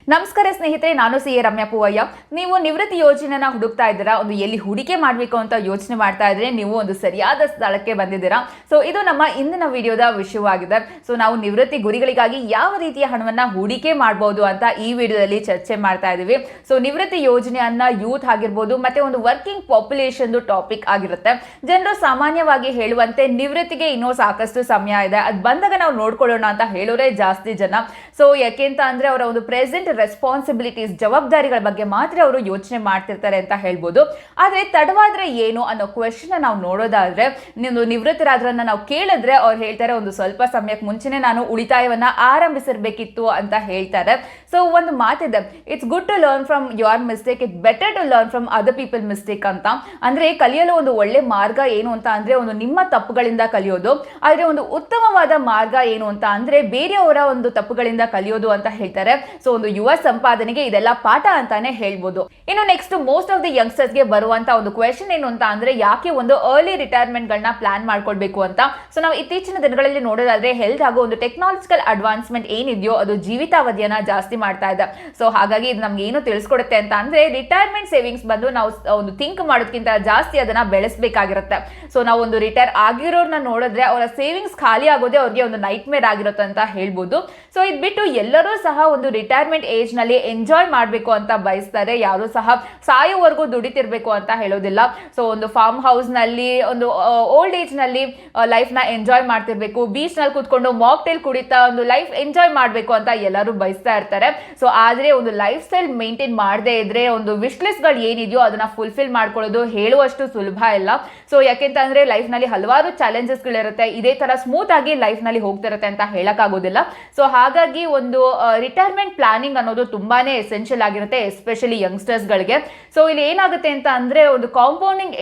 ನಮಸ್ಕಾರ ಸ್ನೇಹಿತರೆ, ನಾನು ಸಿ ಎ ರಮ್ಯಾ ಪೂವಯ್ಯ. ನೀವು ನಿವೃತ್ತಿ ಯೋಜನೆನ ಹುಡುಕ್ತಾ ಇದ್ದೀರಾ, ಒಂದು ಎಲ್ಲಿ ಹೂಡಿಕೆ ಮಾಡಬೇಕು ಅಂತ ಯೋಚನೆ ಮಾಡ್ತಾ ಇದ್ರೆ ನೀವು ಒಂದು ಸರಿಯಾದ ಸ್ಥಳಕ್ಕೆ ಬಂದಿದ್ದೀರಾ. ಸೊ ಇದು ನಮ್ಮ ಇಂದಿನ ವಿಡಿಯೋದ ವಿಷಯವಾಗಿದೆ. ಸೊ ನಾವು ನಿವೃತ್ತಿ ಗುರಿಗಳಿಗಾಗಿ ಯಾವ ರೀತಿಯ ಹಣವನ್ನ ಹೂಡಿಕೆ ಮಾಡಬಹುದು ಅಂತ ಈ ವಿಡಿಯೋದಲ್ಲಿ ಚರ್ಚೆ ಮಾಡ್ತಾ ಇದೀವಿ. ಸೊ ನಿವೃತ್ತಿ ಯೋಜನೆಯನ್ನ ಯೂತ್ ಆಗಿರ್ಬೋದು ಮತ್ತೆ ಒಂದು ವರ್ಕಿಂಗ್ ಪಾಪ್ಯುಲೇಷನ್ ಟಾಪಿಕ್ ಆಗಿರುತ್ತೆ. ಜನರು ಸಾಮಾನ್ಯವಾಗಿ ಹೇಳುವಂತೆ ನಿವೃತ್ತಿಗೆ ಇನ್ನೂ ಸಾಕಷ್ಟು ಸಮಯ ಇದೆ, ಅದು ಬಂದಾಗ ನಾವು ನೋಡ್ಕೊಳ್ಳೋಣ ಅಂತ ಹೇಳೋರೇ ಜಾಸ್ತಿ ಜನ. ಸೊ ಯಾಕೆಂತ ಅಂದ್ರೆ ಅವರ ಒಂದು ಪ್ರೆಸೆಂಟ್ ರೆಸ್ಪಾನ್ಸಿಬಿಲಿಟೀಸ್, ಜವಾಬ್ದಾರಿಗಳ ಬಗ್ಗೆ ಮಾತ್ರ ಅವರು ಯೋಚನೆ ಮಾಡ್ತಿರ್ತಾರೆ ಅಂತ ಹೇಳ್ಬೋದು. ಆದ್ರೆ ತಡವಾದ್ರೆ ಏನು ಅನ್ನೋ ಕ್ವೆಶ್ಚನ್ ನಾವು ನೋಡೋದಾದ್ರೆ, ನೀವು ನಿವೃತ್ತರಾದ್ರನ್ನ ನಾವು ಕೇಳಿದ್ರೆ ಅವ್ರು ಹೇಳ್ತಾರೆ, ಒಂದು ಸ್ವಲ್ಪ ಸಮಯಕ್ಕೆ ಮುಂಚೆನೆ ನಾನು ಉಳಿತಾಯವನ್ನ ಆರಂಭಿಸಿರ್ಬೇಕಿತ್ತು ಅಂತ ಹೇಳ್ತಾರೆ. ಸೊ ಒಂದು ಮಾತಿದೆ, it's good to learn from your mistake, it better to learn from other people mistake ಅಂತ. ಅಂದ್ರೆ ಕಲಿಯಲು ಒಂದು ಒಳ್ಳೆ ಮಾರ್ಗ ಏನು ಅಂತ ಅಂದ್ರೆ ಒಂದು ನಿಮ್ಮ ತಪ್ಪುಗಳಿಂದ ಕಲಿಯೋದು. ಆದ್ರೆ ಒಂದು ಉತ್ತಮವಾದ ಮಾರ್ಗ ಏನು ಅಂತ ಅಂದ್ರೆ ಬೇರೆಯವರ ಒಂದು ತಪ್ಪುಗಳಿಂದ ಕಲಿಯೋದು ಅಂತ ಹೇಳ್ತಾರೆ. ಸೊ ಒಂದು ಯುವ ಸಂಪಾದನೆಗೆ ಇದೆಲ್ಲ ಪಾಠ ಅಂತಾನೆ ಹೇಳ್ಬೋದು. ಇನ್ನು next most of the youngsters ಗೆ ಬರುವಂತ ಒಂದು ಕ್ವೆಶ್ಚನ್ ಏನು ಅಂತ ಅಂದ್ರೆ, ಯಾಕೆ ಒಂದು ಅರ್ಲಿ ರಿಟೈರ್ಮೆಂಟ್ ಗಳನ್ನ ಪ್ಲಾನ್ ಮಾಡ್ಕೊಳ್ಬೇಕು ಅಂತ. ಸೊ ನಾವು ಇತ್ತೀಚಿನ ದಿನಗಳಲ್ಲಿ ನೋಡೋದಾದ್ರೆ ಹೆಲ್ತ್ ಹಾಗೂ ಒಂದು ಟೆಕ್ನಾಲಜಿಕಲ್ ಅಡ್ವಾನ್ಸ್ಮೆಂಟ್ ಏನಿದೆಯೋ ಅದು ಜೀವಿತಾವಧಿಯನ್ನ ಜಾಸ್ತಿ ಮಾಡ್ತಾ ಇದೆ. ಸೊ ಹಾಗಾಗಿ ಇದು ನಮ್ಗೆ ಏನು ತಿಳಿಸ್ಕೊಡುತ್ತೆ ಅಂತ ಅಂದ್ರೆ, ರಿಟೈರ್ಮೆಂಟ್ ಸೇವಿಂಗ್ಸ್ ಬಂದು ನಾವು ಒಂದು ಥಿಂಕ್ ಮಾಡೋದಕ್ಕಿಂತ ಜಾಸ್ತಿ ಅದನ್ನ ಬೆಳೆಸಬೇಕಾಗಿರುತ್ತೆ. ಸೊ ನಾವು ಒಂದು ರಿಟೈರ್ ಆಗಿರೋರ್ನ ನೋಡಿದ್ರೆ ಅವರ ಸೇವಿಂಗ್ಸ್ ಖಾಲಿ ಆಗೋದೇ ಅವ್ರಿಗೆ ಒಂದು ನೈಟ್ ಮೇರ್ ಆಗಿರುತ್ತೆ ಅಂತ ಹೇಳ್ಬೋದು. ಸೊ ಇದು ಬಿಟ್ಟು ಎಲ್ಲರೂ ಸಹ ಒಂದು ರಿಟೈರ್ಮೆಂಟ್ ಏಜ್ ನಲ್ಲಿ ಎಂಜಾಯ್ ಮಾಡಬೇಕು ಅಂತ ಬಯಸ್ತಾರೆ. ಯಾರು ಸಹ ಸಾಯೋವರೆಗೂ ದುಡಿತಿರ್ಬೇಕು ಅಂತ ಹೇಳೋದಿಲ್ಲ. ಸೊ ಒಂದು ಫಾರ್ಮ್ ಹೌಸ್ ನಲ್ಲಿ ಒಂದು ಓಲ್ಡ್ ಏಜ್ ನಲ್ಲಿ ಲೈಫ್ ನ ಎಂಜಾಯ್ ಮಾಡ್ತಿರ್ಬೇಕು, ಬೀಚ್ ನಲ್ಲಿ ಕೂತ್ಕೊಂಡು ಮಾಕ್ಟೇಲ್ ಕುಡಿತಾ ಒಂದು ಲೈಫ್ ಎಂಜಾಯ್ ಮಾಡಬೇಕು ಅಂತ ಎಲ್ಲರೂ ಬಯಸ್ತಾ ಇರ್ತಾರೆ. ಸೊ ಆದ್ರೆ ಒಂದು ಲೈಫ್ ಸ್ಟೈಲ್ ಮೇಂಟೈನ್ ಮಾಡದೇ ಇದ್ರೆ ಒಂದು ವಿಶ್ ಲಿಸ್ಟ್ ಗಳು ಏನಿದೆಯೋ ಅದನ್ನ ಫುಲ್ಫಿಲ್ ಮಾಡ್ಕೊಳ್ಳೋದು ಹೇಳುವಷ್ಟು ಸುಲಭ ಇಲ್ಲ. ಸೊ ಯಾಕೆಂತ ಅಂದ್ರೆ ಲೈಫ್ ನಲ್ಲಿ ಹಲವಾರು ಚಾಲೆಂಜಸ್ ಗಳಿರುತ್ತೆ, ಇದೇ ತರ ಸ್ಮೂತ್ ಆಗಿ ಲೈಫ್ ನಲ್ಲಿ ಹೋಗ್ತಿರುತ್ತೆ ಅಂತ ಹೇಳಕ್ ಆಗೋದಿಲ್ಲ. ಸೊ ಹಾಗಾಗಿ ಒಂದು ರಿಟೈರ್ಮೆಂಟ್ ಪ್ಲಾನಿಂಗ್ ಅನ್ನೋದು ತುಂಬಾನೇ ಎಸೆನ್ಷಿಯಲ್ ಆಗಿರುತ್ತೆ, ಎಸ್ಪೆಷಲಿ ಯಂಗ್ಸ್ಟರ್ಸ್ ಗಳಿಗೆ. ಸೊ ಇಲ್ಲಿ ಏನಾಗುತ್ತೆ ಅಂತ ಅಂದ್ರೆ, ಒಂದು ಕಾಂಪೌಂಡಿಂಗ್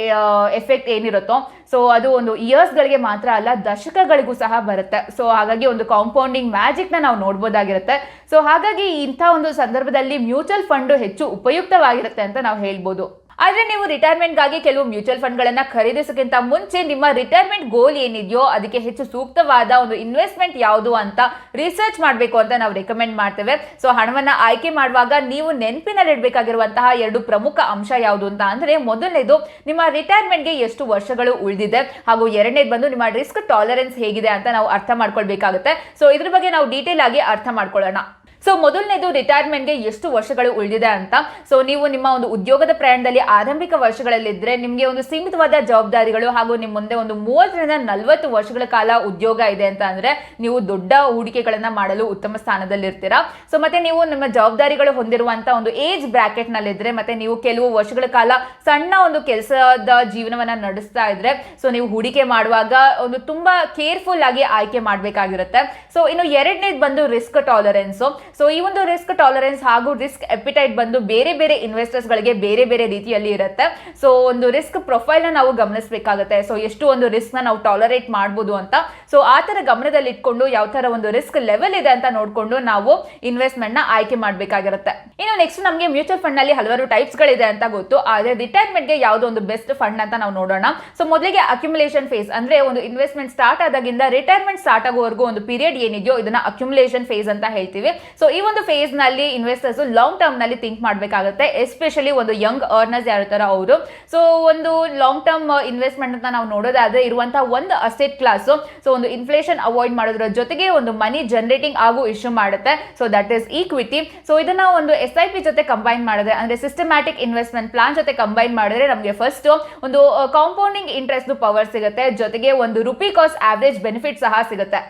ಎಫೆಕ್ಟ್ ಏನಿರುತ್ತೋ ಸೊ ಅದು ಒಂದು ಇಯರ್ಸ್ ಗಳಿಗೆ ಮಾತ್ರ ಅಲ್ಲ, ದಶಕಗಳಿಗೂ ಸಹ ಬರುತ್ತೆ. ಸೊ ಹಾಗಾಗಿ ಒಂದು ಕಾಂಪೌಂಡಿಂಗ್ ಮ್ಯಾಜಿಕ್ ನ ನಾವು ನೋಡ್ಬೋದಾಗಿರುತ್ತೆ. ಸೊ ಹಾಗಾಗಿ ಇಂಥ ಒಂದು ಸಂದರ್ಭದಲ್ಲಿ ಮ್ಯೂಚುವಲ್ ಫಂಡ್ ಹೆಚ್ಚು ಉಪಯುಕ್ತವಾಗಿರುತ್ತೆ ಅಂತ ನಾವು ಹೇಳ್ಬೋದು. ಆದ್ರೆ ನೀವು ರಿಟೈರ್ಮೆಂಟ್ಗಾಗಿ ಕೆಲವು ಮ್ಯೂಚುವಲ್ ಫಂಡ್ ಗಳನ್ನ ಖರೀದಿಸೋಕ್ಕಿಂತ ಮುಂಚೆ ನಿಮ್ಮ ರಿಟೈರ್ಮೆಂಟ್ ಗೋಲ್ ಏನಿದೆಯೋ ಅದಕ್ಕೆ ಹೆಚ್ಚು ಸೂಕ್ತವಾದ ಒಂದು ಇನ್ವೆಸ್ಟ್ಮೆಂಟ್ ಯಾವುದು ಅಂತ ರಿಸರ್ಚ್ ಮಾಡಬೇಕು ಅಂತ ನಾವು ರೆಕಮೆಂಡ್ ಮಾಡ್ತೇವೆ. ಸೊ ಹಣವನ್ನ ಆಯ್ಕೆ ಮಾಡುವಾಗ ನೀವು ನೆನಪಿನಲ್ಲಿ ಇಡಬೇಕಾಗಿರುವಂತಹ ಎರಡು ಪ್ರಮುಖ ಅಂಶ ಯಾವುದು ಅಂತ ಅಂದ್ರೆ, ಮೊದಲನೇದು ನಿಮ್ಮ ರಿಟೈರ್ಮೆಂಟ್ಗೆ ಎಷ್ಟು ವರ್ಷಗಳು ಉಳಿದಿದೆ, ಹಾಗೂ ಎರಡನೇದು ಬಂದು ನಿಮ್ಮ ರಿಸ್ಕ್ ಟಾಲರೆನ್ಸ್ ಹೇಗಿದೆ ಅಂತ ನಾವು ಅರ್ಥ ಮಾಡ್ಕೊಳ್ಬೇಕಾಗುತ್ತೆ. ಸೊ ಇದ್ರ ಬಗ್ಗೆ ನಾವು ಡೀಟೇಲ್ ಆಗಿ ಅರ್ಥ ಮಾಡ್ಕೊಳ್ಳೋಣ. ಸೊ ಮೊದಲನೇದು ರಿಟೈರ್ಮೆಂಟ್ಗೆ ಎಷ್ಟು ವರ್ಷಗಳು ಉಳಿದಿದೆ ಅಂತ. ಸೊ ನೀವು ನಿಮ್ಮ ಒಂದು ಉದ್ಯೋಗದ ಪ್ರಯಾಣದಲ್ಲಿ ಆರಂಭಿಕ ವರ್ಷಗಳಲ್ಲಿದ್ದರೆ ನಿಮಗೆ ಒಂದು ಸೀಮಿತವಾದ ಜವಾಬ್ದಾರಿಗಳು ಹಾಗೂ ನಿಮ್ಮ ಮುಂದೆ ಒಂದು 30ರಿಂದ 40 ವರ್ಷಗಳ ಕಾಲ ಉದ್ಯೋಗ ಇದೆ ಅಂತ ಅಂದ್ರೆ ನೀವು ದೊಡ್ಡ ಹೂಡಿಕೆಗಳನ್ನ ಮಾಡಲು ಉತ್ತಮ ಸ್ಥಾನದಲ್ಲಿರ್ತೀರಾ. ಸೊ ಮತ್ತೆ ನೀವು ನಿಮ್ಮ ಜವಾಬ್ದಾರಿಗಳು ಹೊಂದಿರುವಂತ ಒಂದು ಏಜ್ ಬ್ರಾಕೆಟ್ ನಲ್ಲಿದ್ರೆ, ಮತ್ತೆ ನೀವು ಕೆಲವು ವರ್ಷಗಳ ಕಾಲ ಸಣ್ಣ ಒಂದು ಕೆಲಸದ ಜೀವನವನ್ನ ನಡೆಸ್ತಾ ಇದ್ರೆ, ಸೊ ನೀವು ಹೂಡಿಕೆ ಮಾಡುವಾಗ ಒಂದು ತುಂಬಾ ಕೇರ್ಫುಲ್ ಆಗಿ ಆಯ್ಕೆ ಮಾಡಬೇಕಾಗಿರುತ್ತೆ. ಸೊ ಇನ್ನು ಎರಡನೇದು ಬಂದು ರಿಸ್ಕ್ ಟಾಲರೆನ್ಸ್. ಸೊ ಈ ಒಂದು ರಿಸ್ಕ್ ಟಾಲರೆನ್ಸ್ ಹಾಗೂ ರಿಸ್ಕ್ ಎಪಿಟೈಟ್ ಬಂದು ಬೇರೆ ಬೇರೆ ಇನ್ವೆಸ್ಟರ್ಸ್ ಗಳಿಗೆ ಬೇರೆ ಬೇರೆ ರೀತಿಯಲ್ಲಿ ಇರುತ್ತೆ. ಸೊ ಒಂದು ರಿಸ್ಕ್ ಪ್ರೊಫೈಲ್ ನ ನಾವು ಗಮನಿಸಬೇಕಾಗುತ್ತೆ. ಸೊ ಎಷ್ಟು ಒಂದು ರಿಸ್ಕ್ ನ ನಾವು ಟಾಲರೇಟ್ ಮಾಡಬಹುದು ಅಂತ. ಸೊ ಆ ತರ ಗಮನದಲ್ಲಿ ಇಟ್ಕೊಂಡು ಯಾವ ತರ ಒಂದು ರಿಸ್ಕ್ ಲೆವೆಲ್ ಇದೆ ಅಂತ ನೋಡ್ಕೊಂಡು ನಾವು ಇನ್ವೆಸ್ಟ್ಮೆಂಟ್ ನ ಆಯ್ಕೆ ಮಾಡಬೇಕಾಗಿರುತ್ತೆ. ಇನ್ನು ನೆಕ್ಸ್ಟ್ ನಮಗೆ ಮ್ಯೂಚುವಲ್ ಫಂಡ್ ನಲ್ಲಿ ಹಲವಾರು ಟೈಪ್ಸ್ ಗಳಿದೆ ಅಂತ ಗೊತ್ತು, ಆದ್ರೆ ರಿಟೈರ್ಮೆಂಟ್ ಗೆ ಯಾವ್ದು ಒಂದು ಬೆಸ್ಟ್ ಫಂಡ್ ಅಂತ ನಾವು ನೋಡೋಣ. ಸೊ ಮೊದಲಿಗೆ ಅಕ್ಯುಮುಲೇಷನ್ ಫೇಸ್, ಅಂದ್ರೆ ಒಂದು ಇನ್ವೆಸ್ಟ್ಮೆಂಟ್ ಸ್ಟಾರ್ಟ್ ಆದಾಗಿಂದ ರಿಟೈರ್ಮೆಂಟ್ ಸ್ಟಾರ್ಟ್ ಆಗುವವರೆಗೂ ಒಂದು ಪೀರಿಯಡ್ ಏನಿದೆಯೋ ಇದನ್ನ ಅಕ್ಯುಮುಲೇಷನ್ ಫೇಸ್ ಅಂತ ಹೇಳ್ತೀವಿ. ಸೊ ಈ ಒಂದು ಫೇಸ್ ನಲ್ಲಿ ಇನ್ವೆಸ್ಟರ್ಸ್ ಲಾಂಗ್ ಟರ್ಮ್ ನಲ್ಲಿ ಥಿಂಕ್ ಮಾಡಬೇಕಾಗುತ್ತೆ, ಎಸ್ಪೆಷಲಿ ಒಂದು ಯಂಗ್ ಅರ್ನರ್ಸ್ ಯಾರಿರ್ತಾರೋ ಅವರು. ಸೊ ಒಂದು ಲಾಂಗ್ ಟರ್ಮ್ ಇನ್ವೆಸ್ಟ್ಮೆಂಟ್ ಅಂತ ನಾವು ನೋಡೋದಾದ್ರೆ ಇರುವಂತಹ ಒಂದು ಅಸೆಟ್ ಕ್ಲಾಸ್, ಸೊ ಒಂದು ಇನ್ಫ್ಲೇಷನ್ ಅವಾಯ್ಡ್ ಮಾಡೋದ್ರ ಜೊತೆಗೆ ಒಂದು ಮನಿ ಜನರೇಟಿಂಗ್ ಆಗು ಇಶ್ಯೂ ಮಾಡುತ್ತೆ. So that is equity. So ಇದನ್ನ ಒಂದು SIP ಜೊತೆ ಕಂಬೈನ್ ಮಾಡಿದ್ರೆ, ಅಂದ್ರೆ ಸಿಸ್ಟಮ್ಯಾಟಿಕ್ ಇನ್ವೆಸ್ಟ್ಮೆಂಟ್ ಪ್ಲಾನ್ ಜೊತೆ ಕಂಬೈನ್ ಮಾಡಿದ್ರೆ ನಮಗೆ ಫಸ್ಟ್ ಒಂದು ಕಾಂಪೌಂಡಿಂಗ್ ಇಂಟ್ರೆಸ್ಟ್ ಪವರ್ ಸಿಗುತ್ತೆ, ಜೊತೆಗೆ ಒಂದು ರುಪಿ ಕಾಸ್ಟ್ ಆವರೇಜ್ ಬೆನಿಫಿಟ್ ಸಹ ಸಿಗುತ್ತೆ.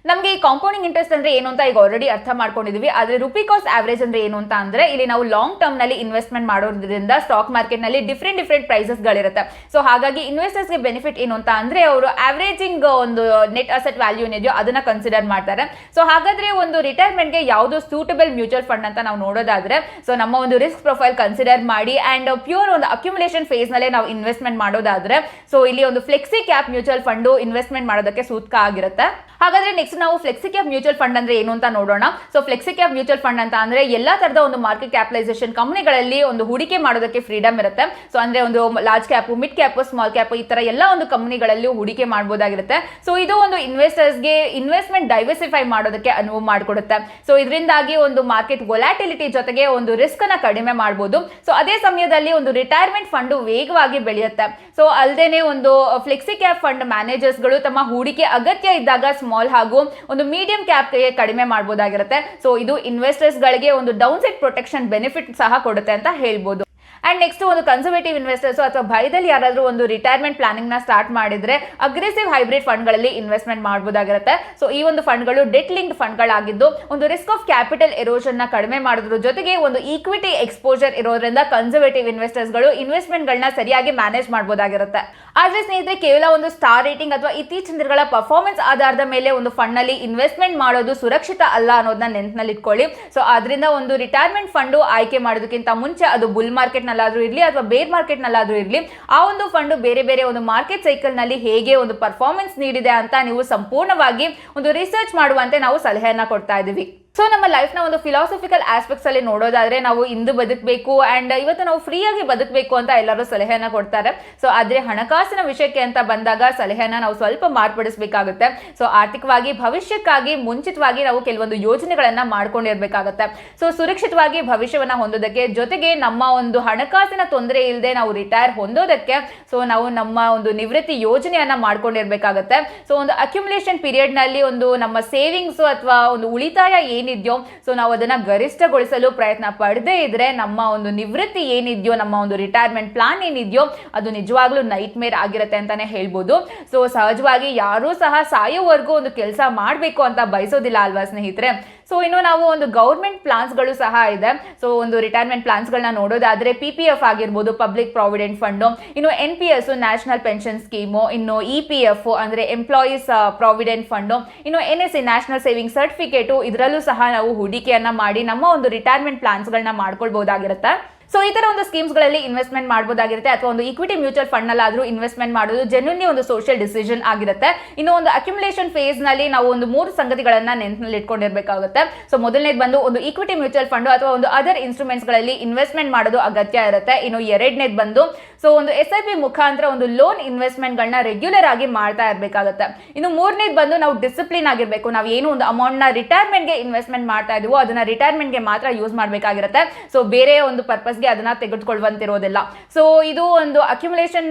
ನಮಗೆ ಈ ಕಾಂಪೌಂಡಿಂಗ್ ಇಂಟ್ರೆಸ್ಟ್ ಅಂದ್ರೆ ಏನು ಅಂತ ಈಗ ಆಲ್ರೆಡಿ ಅರ್ಥ ಮಾಡ್ಕೊಂಡಿದೀವಿ. ಆದ್ರೆ ರುಪಿ ಕಾಸ್ಟ್ ಆವರೇಜ್ ಅಂದ್ರೆ ಏನು ಅಂತ ಅಂದ್ರೆ, ಇಲ್ಲಿ ನಾವು ಲಾಂಗ್ ಟರ್ಮ್ ನಲ್ಲಿ ಇನ್ವೆಸ್ಟ್ಮೆಂಟ್ ಮಾಡೋದ್ರಿಂದ ಸ್ಟಾಕ್ ಮಾರ್ಕೆಟ್ ನಲ್ಲಿ ಡಿಫ್ರೆಂಟ್ ಪ್ರೈಸಸ್ ಗಳಿರುತ್ತೆ. ಸೊ ಹಾಗಾಗಿ ಇನ್ವೆಸ್ಟರ್ಸ್ ಗೆ ಬೆನಿಫಿಟ್ ಏನು ಅಂತ ಅಂದ್ರೆ, ಅವರು ಆವರೇಜಿಂಗ್ ಒಂದು ನೆಟ್ ಅಸೆಟ್ ವ್ಯಾಲ್ಯೂ ಏನಿದೆಯೋ ಅದನ್ನ ಕನ್ಸಿಡರ್ ಮಾಡ್ತಾರೆ. ಸೊ ಹಾಗಾದ್ರೆ ಒಂದು ರಿಟೈರ್ಮೆಂಟ್ ಗೆ ಯಾವುದು ಸೂಟಬಲ್ ಮ್ಯೂಚುವಲ್ ಫಂಡ್ ಅಂತ ನಾವು ನೋಡೋದಾದ್ರೆ, ಸೊ ನಮ್ಮ ಒಂದು ರಿಸ್ಕ್ ಪ್ರೊಫೈಲ್ ಕನ್ಸಿಡರ್ ಮಾಡಿ ಅಂಡ್ ಪ್ಯೂರ್ ಒಂದು ಅಕ್ಯುಮುಲೇಷನ್ ಫೇಸ್ ನಲ್ಲೇ ನಾವು ಇನ್ವೆಸ್ಟ್ಮೆಂಟ್ ಮಾಡೋದಾದ್ರೆ, ಸೊ ಇಲ್ಲಿ ಒಂದು flexi cap mutual fund investment ಮಾಡೋದಕ್ಕೆ ಸೂಕ್ತ ಆಗಿರುತ್ತೆ. ಹಾಗಾದ್ರೆ ನೆಕ್ಸ್ಟ್ ನೆಕ್ಸ್ಟ್ ನಾವು ಫ್ಲೆಕ್ಸಿ ಕ್ಯಾಪ್ ಮ್ಯೂಚುವಲ್ ಫಂಡ್ ಅಂದ್ರೆ ಏನು ಅಂತ ನೋಡೋಣ. So flexi cap mutual fund ಅಂತ ಅಂದ್ರೆ ಎಲ್ಲಾ ತರದ ಒಂದು ಮಾರ್ಕೆಟ್ ಕ್ಯಾಪಿಟಲೈಸೇಷನ್ ಕಂಪನಿಗಳಲ್ಲಿ ಒಂದು ಹೂಡಿಕೆ ಮಾಡೋದಕ್ಕೆ ಫ್ರೀಡಮ್ ಇರುತ್ತೆ. ಸೊ ಅಂದ್ರೆ ಒಂದು large cap, mid cap, small cap ಈ ತರ ಎಲ್ಲ ಒಂದು ಕಂಪನಿಗಳಲ್ಲಿ ಹೂಡಿಕೆ ಮಾಡಬಹುದಾಗಿರುತ್ತೆ. ಸೊ ಇದು ಒಂದು ಇನ್ವೆಸ್ಟರ್ಸ್ಗೆ ಇನ್ವೆಸ್ಟ್ಮೆಂಟ್ ಡೈವರ್ಸಿಫೈ ಮಾಡೋದಕ್ಕೆ ಅನುವು ಮಾಡಿಕೊಡುತ್ತೆ. ಸೊ ಇದರಿಂದಾಗಿ ಒಂದು ಮಾರ್ಕೆಟ್ ವೊಲಾಟಿಲಿಟಿ ಜೊತೆಗೆ ಒಂದು ರಿಸ್ಕ್ ಅನ್ನ ಕಡಿಮೆ ಮಾಡಬಹುದು. ಸೊ ಅದೇ ಸಮಯದಲ್ಲಿ ಒಂದು ರಿಟೈರ್ಮೆಂಟ್ ಫಂಡ್ ವೇಗವಾಗಿ ಬೆಳೆಯುತ್ತೆ. ಸೊ ಅಲ್ಲದೇನೆ ಒಂದು ಫ್ಲೆಕ್ಸಿ ಕ್ಯಾಪ್ ಫಂಡ್ ಮ್ಯಾನೇಜರ್ಸ್ ಗಳು ತಮ್ಮ ಹೂಡಿಕೆ ಅಗತ್ಯ ಇದ್ದಾಗ ಸ್ಮಾಲ್ ಹಾಗೂ ಒಂದು ಮೀಡಿಯಂ ಕ್ಯಾಪ್ ಕಡಿಮೆ ಮಾಡಬಹುದಾಗಿರುತ್ತೆ. ಸೊ ಇದು ಇನ್ವೆಸ್ಟರ್ಸ್ ಗಳಿಗೆ ಒಂದು ಡೌನ್ ಸೈಡ್ ಪ್ರೊಟೆಕ್ಷನ್ ಬೆನಿಫಿಟ್ ಸಹ ಕೊಡುತ್ತೆ ಅಂತ ಹೇಳ್ಬೋದು. ಅಂಡ್ ನೆಕ್ಸ್ಟ್ ಒಂದು ಕನ್ಸರ್ವೇಟಿವ್ ಇನ್ವೆಸ್ಟರ್ಸ್ ಅಥವಾ ಭಯದಲ್ಲಿ ಯಾರಾದರೂ ಒಂದು ರಿಟೈರ್ಮೆಂಟ್ ಪ್ಲಾನಿಂಗ್ ನ ಸ್ಟಾರ್ಟ್ ಮಾಡಿದ್ರೆ ಅಗ್ರೆಸಿವ್ ಹೈಬ್ರಿಡ್ ಫಂಡ್ ಗಳಲ್ಲಿ ಇನ್ವೆಸ್ಟ್ಮೆಂಟ್ ಮಾಡಬಹುದಾಗಿರುತ್ತೆ. ಸೊ ಈ ಒಂದು ಫಂಡ್ಗಳು ಡೆಟ್ ಲಿಂಕ್ಡ್ ಫಂಡ್ಗಳಾಗಿದ್ದು ಒಂದು ರಿಸ್ಕ್ ಆಫ್ ಕ್ಯಾಪಿಟಲ್ ಎರೋಷನ್ ನ ಕಡಿಮೆ ಮಾಡೋದ್ರ ಜೊತೆಗೆ ಒಂದು ಈಕ್ವಿಟಿ ಎಕ್ಸ್ಪೋಜರ್ ಇರೋದ್ರಿಂದ ಕನ್ಸರ್ವೇಟಿವ್ ಇನ್ವೆಸ್ಟರ್ಸ್ ಗಳು ಇನ್ವೆಸ್ಟ್ಮೆಂಟ್ ಗಳನ್ನ ಸರಿಯಾಗಿ ಮ್ಯಾನೇಜ್ ಮಾಡಬಹುದಾಗಿರುತ್ತೆ. ಆದ್ರೆ ಸ್ನೇಹಿತರೆ, ಕೇವಲ ಒಂದು ಸ್ಟಾರ್ ರೇಟಿಂಗ್ ಅಥವಾ ಇತ್ತೀಚಿನ ದಿನಗಳ ಪರ್ಫಾರ್ಮೆನ್ಸ್ ಆಧಾರದ ಮೇಲೆ ಒಂದು ಫಂಡ್ ನಲ್ಲಿ ಇನ್ವೆಸ್ಟ್ಮೆಂಟ್ ಮಾಡೋದು ಸುರಕ್ಷಿತ ಅಲ್ಲ ಅನ್ನೋದನ್ನ ನೆನಪಿನಲ್ಲಿ ಇಟ್ಕೊಳ್ಳಿ. ಸೊ ಆದ್ರಿಂದ ಒಂದು ರಿಟೈರ್ಮೆಂಟ್ ಫಂಡ್ ಆಯ್ಕೆ ಮಾಡೋದಕ್ಕಿಂತ ಮುಂಚೆ ಅದು ಬುಲ್ ಮಾರ್ಕೆಟ್ ನಲ್ಲಾದ್ರೂ ಇರಲಿ ಅಥವಾ ಬೇರ್ ಮಾರ್ಕೆಟ್ ನಲ್ಲಾದ್ರೂ ಇರಲಿ, ಆ ಒಂದು ಫಂಡ್ ಬೇರೆ ಬೇರೆ ಒಂದು ಮಾರ್ಕೆಟ್ ಸೈಕಲ್ ನಲ್ಲಿ ಹೇಗೆ ಒಂದು ಪರ್ಫಾರ್ಮೆನ್ಸ್ ನೀಡಿದೆ ಅಂತ ನೀವು ಸಂಪೂರ್ಣವಾಗಿ ಒಂದು ರಿಸರ್ಚ್ ಮಾಡುವಂತೆ ನಾವು ಸಲಹೆಯನ್ನ ಕೊಡ್ತಾ ಇದೀವಿ. ಸೊ ನಮ್ಮ ಲೈಫ್ ನ ಒಂದು ಫಿಲಾಸಫಿಕಲ್ ಆಸ್ಪೆಕ್ಟ್ಸ್ ಅಲ್ಲಿ ನೋಡೋದಾದ್ರೆ ನಾವು ಇಂದು ಬದುಕಬೇಕು ಅಂಡ್ ಇವತ್ತು ನಾವು ಫ್ರೀ ಆಗಿ ಬದುಕಬೇಕು ಅಂತ ಎಲ್ಲರೂ ಸಲಹೆಯನ್ನ ಕೊಡ್ತಾರೆ. ಸೊ ಆದ್ರೆ ಹಣಕಾಸಿನ ವಿಷಯಕ್ಕೆ ಅಂತ ಬಂದಾಗ ಸಲಹೆಯನ್ನ ನಾವು ಸ್ವಲ್ಪ ಮಾರ್ಪಡಿಸಬೇಕಾಗುತ್ತೆ. ಸೊ ಆರ್ಥಿಕವಾಗಿ ಭವಿಷ್ಯಕ್ಕಾಗಿ ಮುಂಚಿತವಾಗಿ ನಾವು ಕೆಲವೊಂದು ಯೋಜನೆಗಳನ್ನ ಮಾಡ್ಕೊಂಡಿರ್ಬೇಕಾಗುತ್ತೆ. ಸೊ ಸುರಕ್ಷಿತವಾಗಿ ಭವಿಷ್ಯವನ್ನ ಹೊಂದೋದಕ್ಕೆ ಜೊತೆಗೆ ನಮ್ಮ ಒಂದು ಹಣಕಾಸಿನ ತೊಂದರೆ ಇಲ್ಲದೆ ನಾವು ರಿಟೈರ್ ಹೊಂದೋದಕ್ಕೆ ಸೊ ನಾವು ನಮ್ಮ ಒಂದು ನಿವೃತ್ತಿ ಯೋಜನೆಯನ್ನ ಮಾಡ್ಕೊಂಡಿರ್ಬೇಕಾಗುತ್ತೆ. ಸೊ ಒಂದು ಅಕ್ಯುಮುಲೇಷನ್ ಪೀರಿಯಡ್ ನಲ್ಲಿ ಒಂದು ನಮ್ಮ ಸೇವಿಂಗ್ಸ್ ಅಥವಾ ಒಂದು ಉಳಿತಾಯ ಏನಿದೆಯೋ ಸೊ ನಾವು ಅದನ್ನ ಗರಿಷ್ಠಗೊಳಿಸಲು ಪ್ರಯತ್ನ ಪಡದೇ ಇದ್ರೆ ನಮ್ಮ ಒಂದು ನಿವೃತ್ತಿ ಏನಿದೆಯೋ, ನಮ್ಮ ಒಂದು ರಿಟೈರ್ಮೆಂಟ್ ಪ್ಲಾನ್ ಏನಿದೆಯೋ ಅದು ನಿಜವಾಗ್ಲೂ ನೈಟ್ ಮೇರ್ ಆಗಿರುತ್ತೆ ಅಂತಾನೆ ಹೇಳ್ಬೋದು. ಸೊ ಸಹಜವಾಗಿ ಯಾರೂ ಸಹ ಸಾಯೋವರೆಗೂ ಒಂದು ಕೆಲಸ ಮಾಡಬೇಕು ಅಂತ ಬಯಸೋದಿಲ್ಲ ಅಲ್ವಾ ಸ್ನೇಹಿತರೆ. ಸೊ ಇನ್ನು ನಾವು ಒಂದು ಗೌರ್ಮೆಂಟ್ ಪ್ಲಾನ್ಸ್ ಗಳು ಸಹ ಇದೆ. ಸೊ ಒಂದು ರಿಟೈರ್ಮೆಂಟ್ ಪ್ಲಾನ್ಸ್ ಗಳನ್ನ ನೋಡೋದಾದ್ರೆ PPF ಆಗಿರ್ಬೋದು, ಪಬ್ಲಿಕ್ ಪ್ರಾವಿಡೆಂಟ್ ಫಂಡ್, ಇನ್ನು NPS ನ್ಯಾಷನಲ್ ಪೆನ್ಷನ್ ಸ್ಕೀಮು, ಇನ್ನು EPF ಅಂದ್ರೆ ಎಂಪ್ಲಾಯೀಸ್ ಪ್ರಾವಿಡೆಂಟ್ ಫಂಡ್, ಇನ್ನು NSC ನ್ಯಾಷನಲ್ ಸೇವಿಂಗ್ ಸರ್ಟಿಫಿಕೇಟ್, ಇದರಲ್ಲೂ ಸಹ ನಾವು ಹೂಡಿಕೆಯನ್ನ ಮಾಡಿ ನಮ್ಮ ಒಂದು ರಿಟೈರ್ಮೆಂಟ್ ಪ್ಲಾನ್ಸ್ ಗಳನ್ನ ಮಾಡ್ಕೊಳ್ಬಹುದಾಗಿರುತ್ತೆ. ಸೊ ಈ ತರ ಒಂದು ಸ್ಕೀಮ್ಸ್ ಗಳಲ್ಲಿ ಇನ್ವೆಸ್ಟ್ಮೆಂಟ್ ಮಾಡಬಹುದಾಗಿರುತ್ತೆ ಅಥವಾ ಒಂದು ಈಕ್ವಿಟಿ ಮ್ಯೂಚುವಲ್ ಫಂಡ್ ನಲ್ಲಾದ್ರೂ ಇನ್ವೆಸ್ಟ್ಮೆಂಟ್ ಮಾಡೋದು ಜೆನ್ಯೂನ್ಲಿ ಒಂದು ಸೋಷಿಯಲ್ ಡಿಸಿಷನ್ ಆಗಿರುತ್ತೆ. ಇನ್ನು ಒಂದು ಅಕ್ಯುಮುಲೇಷನ್ ಫೇಸ್ ನಲ್ಲಿ ನಾವು ಒಂದು 3 ಸಂಗತಿಗಳನ್ನ ನೆನಪಿನಲ್ಲಿ ಇಟ್ಕೊಂಡಿರ್ಬೇಕಾಗುತ್ತೆ. ಸೊ ಮೊದಲನೇದು ಬಂದು ಒಂದು ಈಕ್ವಿಟಿ ಮ್ಯೂಚುವಲ್ ಫಂಡ್ ಅಥವಾ ಒಂದು ಅದರ್ ಇನ್ಸ್ಟ್ರೂಮೆಂಟ್ಸ್ ಗಳಲ್ಲಿ ಇನ್ವೆಸ್ಟ್ಮೆಂಟ್ ಮಾಡೋದು ಅಗತ್ಯ ಇರುತ್ತೆ. ಇನ್ನು ಎರಡನೇದು ಬಂದು ಸೊ ಒಂದು SIP ಮುಖಾಂತರ ಒಂದು ಲೋನ್ ಇನ್ವೆಸ್ಟ್ಮೆಂಟ್ ಗಳನ್ನ ರೆಗ್ಯುಲರ್ ಆಗಿ ಮಾಡ್ತಾ ಇರಬೇಕಾಗುತ್ತೆ. ಇನ್ನು ಮೂರನೇದು ಬಂದು ನಾವು ಡಿಸಿಪ್ಲಿನ್ ಆಗಿರ್ಬೇಕು. ನಾವು ಏನು ಒಂದು ಅಮೌಂಟ್ ನ ರಿಟೈರ್ಮೆಂಟ್ ಗೆ ಇನ್ವೆಸ್ಟ್ಮೆಂಟ್ ಮಾಡ್ತಾ ಇದೀವೋ ಅದನ್ನ ರಿಟೈರ್ಮೆಂಟ್ ಗೆ ಮಾತ್ರ ಯೂಸ್ ಮಾಡಬೇಕಾಗಿರುತ್ತೆ. ಸೊ ಬೇರೆ ಒಂದು ಪರ್ಪಸ್ ಅದನ್ನ ತೆಗೆದುಕೊಳ್ಳುವಂತಿರೋದಿಲ್ಲ. ಸೊ ಇದು ಒಂದು ಅಕ್ಯುಮುಲೇಷನ್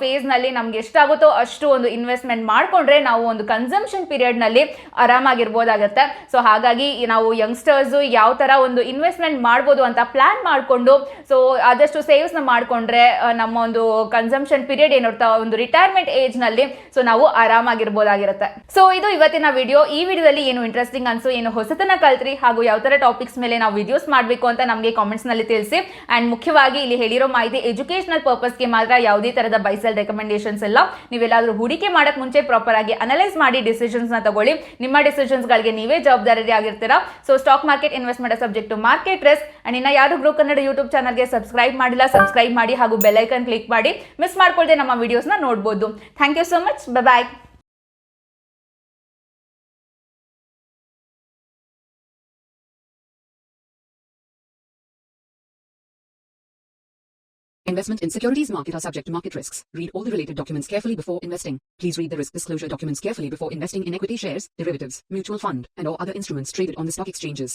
ಫೇಸ್ ನಲ್ಲಿ ನಮ್ಗೆ ಎಷ್ಟಾಗುತ್ತೋ ಅಷ್ಟು ಒಂದು ಇನ್ವೆಸ್ಟ್ಮೆಂಟ್ ಮಾಡ್ಕೊಂಡ್ರೆ ನಾವು ಒಂದು ಕನ್ಸಂಪ್ಷನ್ ಪೀರಿಯಡ್ ನಲ್ಲಿ ಆರಾಮಾಗಿರ್ಬೋದಾಗತ್ತೆ. ಸೊ ಹಾಗಾಗಿ ನಾವು ಯಂಗ್ಸ್ಟರ್ಸ್ ಯಾವ ತರ ಒಂದು ಇನ್ವೆಸ್ಟ್ಮೆಂಟ್ ಮಾಡ್ಬೋದು ಅಂತ ಪ್ಲಾನ್ ಮಾಡ್ಕೊಂಡು ಸೊ ಆದಷ್ಟು ಸೇವ್ಸ್ ನ ಮಾಡ್ಕೊಂಡ್ರೆ ನಮ್ಮ ಒಂದು ಕನ್ಸಂಪ್ಷನ್ ಪೀರಿಯಡ್ ಏನಿರ್ತಾ ಒಂದು ರಿಟೈರ್ಮೆಂಟ್ ಏಜ್ ನಲ್ಲಿ ಸೊ ನಾವು ಆರಾಮಾಗಿರ್ಬೋದಾಗಿರುತ್ತೆ. ಸೊ ಇದು ಇವತ್ತಿನ ವಿಡಿಯೋ. ಈ ವಿಡಿಯೋದಲ್ಲಿ ಏನು ಇಂಟ್ರೆಸ್ಟಿಂಗ್ ಅನ್ಸು, ಏನು ಹೊಸತನ ಕಲ್ತ್ರಿ ಹಾಗೂ ಯಾವ ತರ ಟಾಪಿಕ್ಸ್ ಮೇಲೆ ನಾವು ವಿಡಿಯೋಸ್ ಮಾಡಬೇಕು ಅಂತ ನಮಗೆ ಕಾಮೆಂಟ್ಸ್ ನಲ್ಲಿ ತಿಳಿಸಿ. ಅಂಡ್ ಮುಖ್ಯವಾಗಿ ಇಲ್ಲಿ ಹೇಳಿರೋ ಮಾಹಿತಿ ಎಜುಕೇಶನಲ್ ಪರ್ಪಸ್ಗೆ ಮಾತ್ರ, ಯಾವುದೇ ತರದ ಬೈಸೆಲ್ ರೆಕಮೆಂಡೇಶನ್ಸ್ ಎಲ್ಲ. ನೀವೆಲ್ಲಾದ್ರೂ ಹೂಡಿಕೆ ಮಾಡಕ್ ಮುಂಚೆ ಪ್ರಾಪರ್ ಆಗಿ ಅನಲೈಸ್ ಮಾಡಿ ಡಿಸಿಷನ್ಸ್ ನ ತಗೊಳ್ಳಿ. ನಿಮ್ಮ ಡಿಸಿಷನ್ಸ್ ಗಳಿಗೆ ನೀವೇ ಜವಾಬ್ದಾರಿ ಆಗಿರ್ತೀರಾ. So stock market investment subject to market risk. And ಇನ್ನ ಯಾರು ಗ್ರೋ ಕನ್ನಡ ಯೂಟ್ಯೂಬ್ ಚಾನಲ್ಗೆ ಸಬ್ಸ್ಕ್ರೈಬ್ ಮಾಡಿಲ್ಲ, ಸಬ್ಸ್ಕ್ರೈಬ್ ಮಾಡಿ ಹಾಗೂ ಬೆಲ್ ಐಕನ್ ಕ್ಲಿಕ್ ಮಾಡಿ ಮಿಸ್ ಮಾಡ್ಕೊಳ್ಳದೆ ನಮ್ಮ ವಿಡಿಯೋಸ್ ನ ನೋಡಬಹುದು. Thank you so much. Bye. Investment in securities market are subject to market risks. Read all the related documents carefully before investing. Please read the risk disclosure documents carefully before investing in equity shares, derivatives, mutual fund, and or other instruments traded on the stock exchanges.